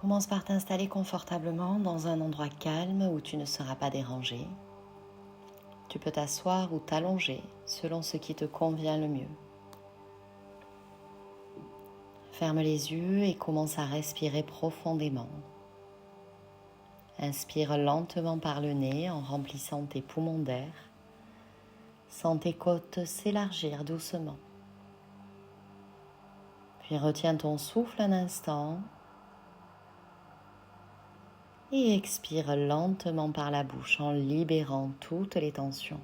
Commence par t'installer confortablement dans un endroit calme où tu ne seras pas dérangé. Tu peux t'asseoir ou t'allonger selon ce qui te convient le mieux. Ferme les yeux et commence à respirer profondément. Inspire lentement par le nez en remplissant tes poumons d'air. Sens tes côtes s'élargir doucement. Puis retiens ton souffle un instant et expire lentement par la bouche en libérant toutes les tensions.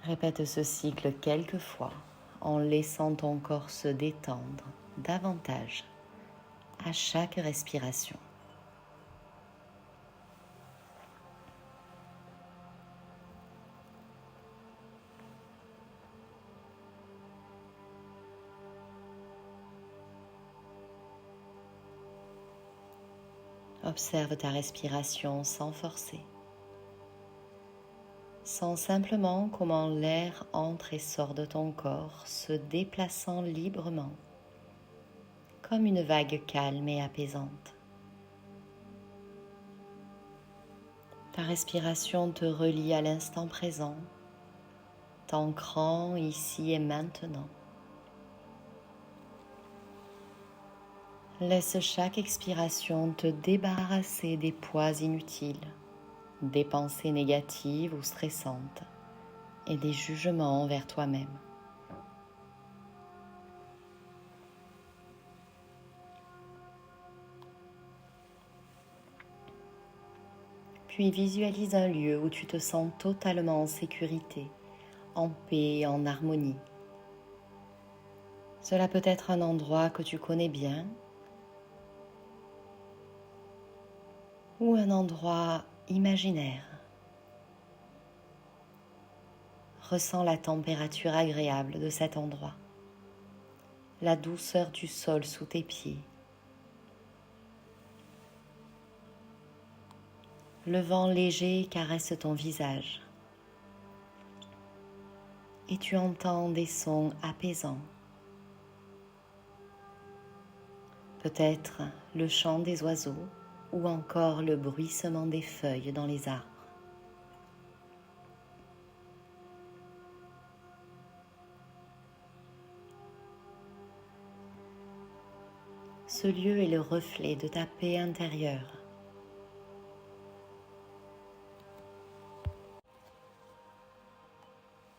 Répète ce cycle quelques fois en laissant ton corps se détendre davantage à chaque respiration. Observe ta respiration sans forcer. Sens simplement comment l'air entre et sort de ton corps, se déplaçant librement, comme une vague calme et apaisante. Ta respiration te relie à l'instant présent, t'ancrant ici et maintenant. Laisse chaque expiration te débarrasser des poids inutiles, des pensées négatives ou stressantes et des jugements envers toi-même. Puis visualise un lieu où tu te sens totalement en sécurité, en paix et en harmonie. Cela peut être un endroit que tu connais bien ou un endroit imaginaire. Ressens la température agréable de cet endroit, la douceur du sol sous tes pieds, le vent léger caresse ton visage et tu entends des sons apaisants. Peut-être le chant des oiseaux ou encore le bruissement des feuilles dans les arbres. Ce lieu est le reflet de ta paix intérieure.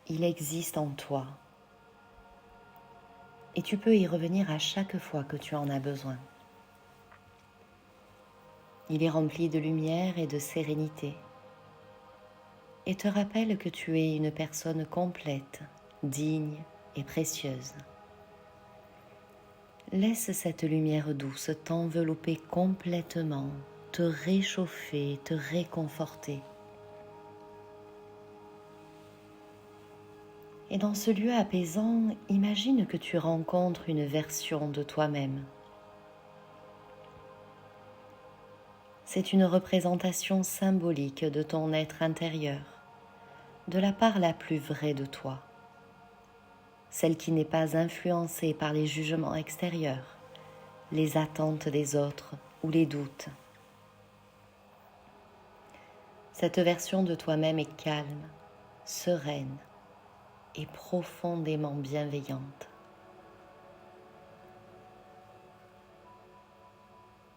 Il existe en toi et tu peux y revenir à chaque fois que tu en as besoin. Il est rempli de lumière et de sérénité et te rappelle que tu es une personne complète, digne et précieuse. Laisse cette lumière douce t'envelopper complètement, te réchauffer, te réconforter. Et dans ce lieu apaisant, imagine que tu rencontres une version de toi-même. C'est une représentation symbolique de ton être intérieur, de la part la plus vraie de toi, celle qui n'est pas influencée par les jugements extérieurs, les attentes des autres ou les doutes. Cette version de toi-même est calme, sereine et profondément bienveillante.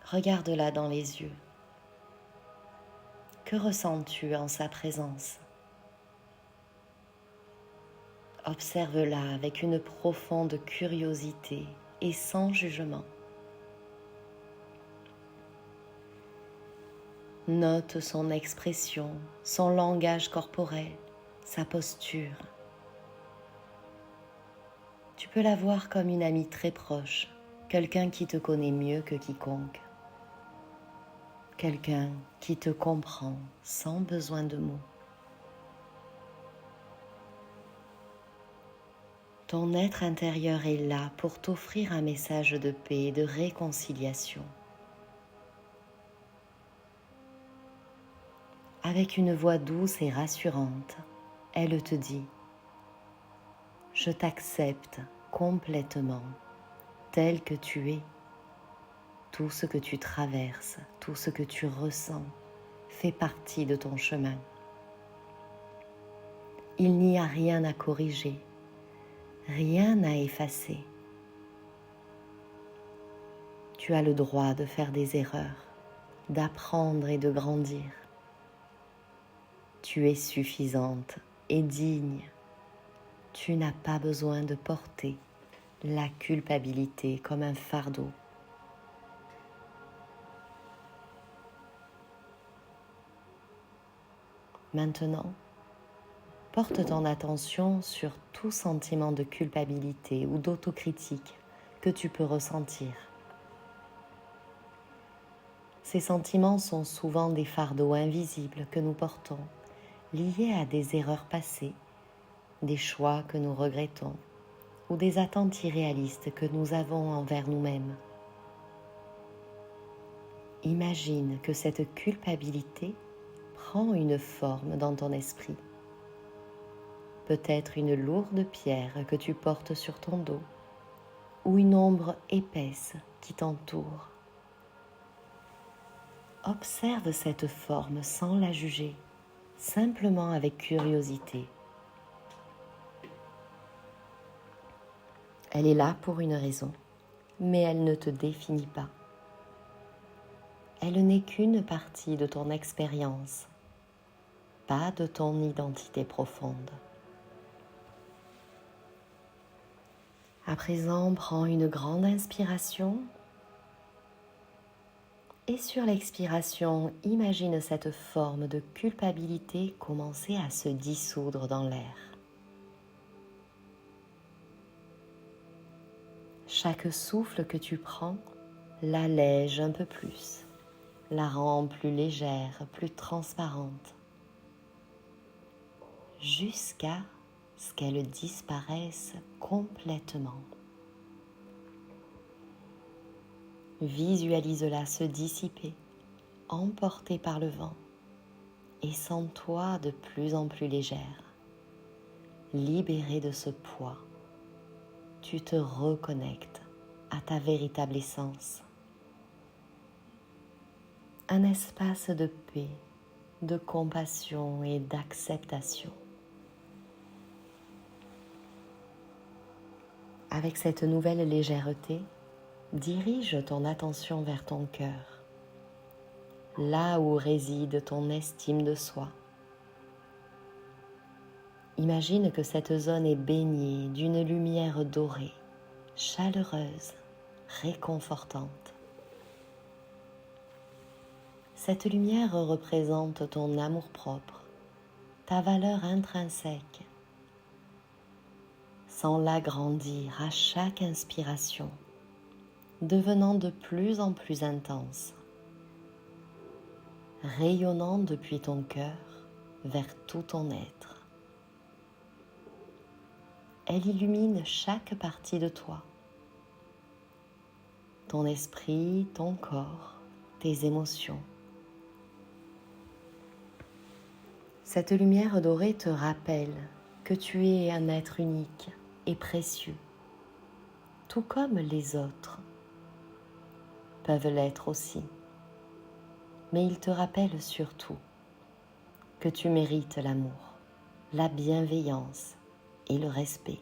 Regarde-la dans les yeux. Que ressens-tu en sa présence? Observe-la avec une profonde curiosité et sans jugement. Note son expression, son langage corporel, sa posture. Tu peux la voir comme une amie très proche, quelqu'un qui te connaît mieux que quiconque, quelqu'un qui te comprend sans besoin de mots. Ton être intérieur est là pour t'offrir un message de paix et de réconciliation. Avec une voix douce et rassurante, elle te dit « Je t'accepte complètement tel que tu es. Tout ce que tu traverses, tout ce que tu ressens fait partie de ton chemin. Il n'y a rien à corriger, rien à effacer. Tu as le droit de faire des erreurs, d'apprendre et de grandir. Tu es suffisante et digne. Tu n'as pas besoin de porter la culpabilité comme un fardeau. Maintenant, porte ton attention sur tout sentiment de culpabilité ou d'autocritique que tu peux ressentir. Ces sentiments sont souvent des fardeaux invisibles que nous portons, liés à des erreurs passées, des choix que nous regrettons ou des attentes irréalistes que nous avons envers nous-mêmes. Imagine que cette culpabilité prend une forme dans ton esprit. Peut-être une lourde pierre que tu portes sur ton dos ou une ombre épaisse qui t'entoure. Observe cette forme sans la juger, simplement avec curiosité. Elle est là pour une raison, mais elle ne te définit pas. Elle n'est qu'une partie de ton expérience, pas de ton identité profonde. À présent, prends une grande inspiration et sur l'expiration, imagine cette forme de culpabilité commencer à se dissoudre dans l'air. Chaque souffle que tu prends l'allège un peu plus, la rend plus légère, plus transparente, jusqu'à ce qu'elle disparaisse complètement. Visualise-la se dissiper, emportée par le vent, et sens-toi de plus en plus légère, libérée de ce poids. Tu te reconnectes à ta véritable essence. Un espace de paix, de compassion et d'acceptation. Avec cette nouvelle légèreté, dirige ton attention vers ton cœur, là où réside ton estime de soi. Imagine que cette zone est baignée d'une lumière dorée, chaleureuse, réconfortante. Cette lumière représente ton amour-propre, ta valeur intrinsèque. Sens-la grandir à chaque inspiration, devenant de plus en plus intense, rayonnant depuis ton cœur vers tout ton être. Elle illumine chaque partie de toi, ton esprit, ton corps, tes émotions. Cette lumière dorée te rappelle que tu es un être unique et précieux, tout comme les autres peuvent l'être aussi. Mais il te rappelle surtout que tu mérites l'amour, la bienveillance et le respect.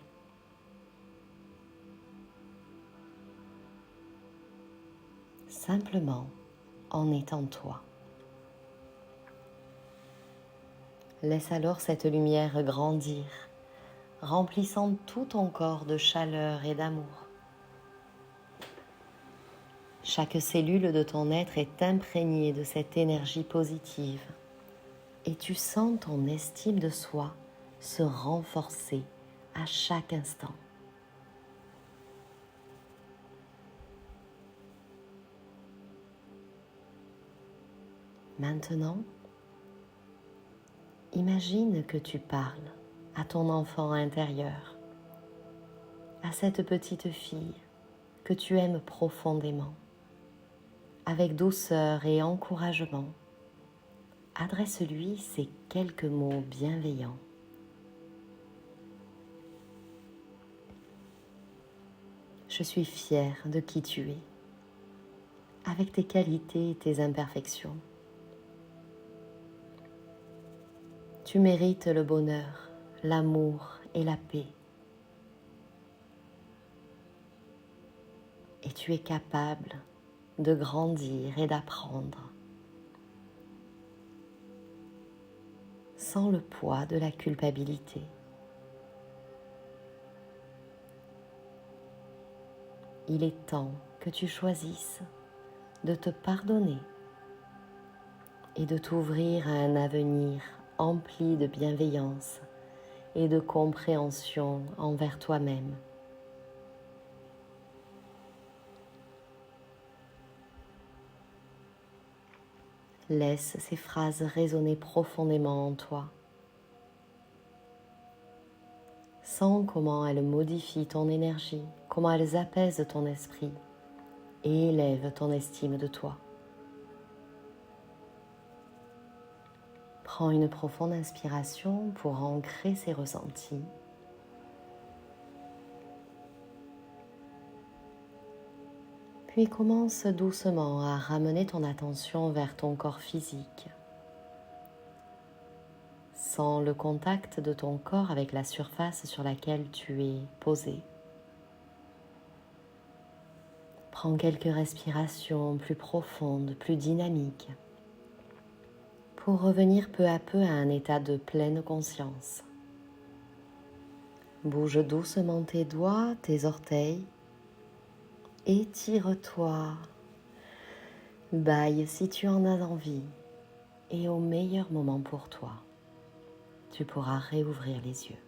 Simplement en étant toi. Laisse alors cette lumière grandir, remplissant tout ton corps de chaleur et d'amour. Chaque cellule de ton être est imprégnée de cette énergie positive et tu sens ton estime de soi se renforcer à chaque instant. Maintenant, imagine que tu parles à ton enfant intérieur, à cette petite fille que tu aimes profondément. Avec douceur et encouragement, adresse-lui ces quelques mots bienveillants. Je suis fière de qui tu es. avec tes qualités et tes imperfections. Tu mérites le bonheur, l'amour et la paix. Et tu es capable de grandir et d'apprendre sans le poids de la culpabilité. Il est temps que tu choisisses de te pardonner et de t'ouvrir à un avenir empli de bienveillance et de compréhension envers toi-même. Laisse ces phrases résonner profondément en toi. Sens comment elles modifient ton énergie, comment elles apaisent ton esprit et élèvent ton estime de toi. Prends une profonde inspiration pour ancrer ces ressentis. Puis commence doucement à ramener ton attention vers ton corps physique. Sens le contact de ton corps avec la surface sur laquelle tu es posé. Prends quelques respirations plus profondes, plus dynamiques, pour revenir peu à peu à un état de pleine conscience. Bouge doucement tes doigts, tes orteils. Étire-toi. Bâille si tu en as envie. Et au meilleur moment pour toi, tu pourras réouvrir les yeux.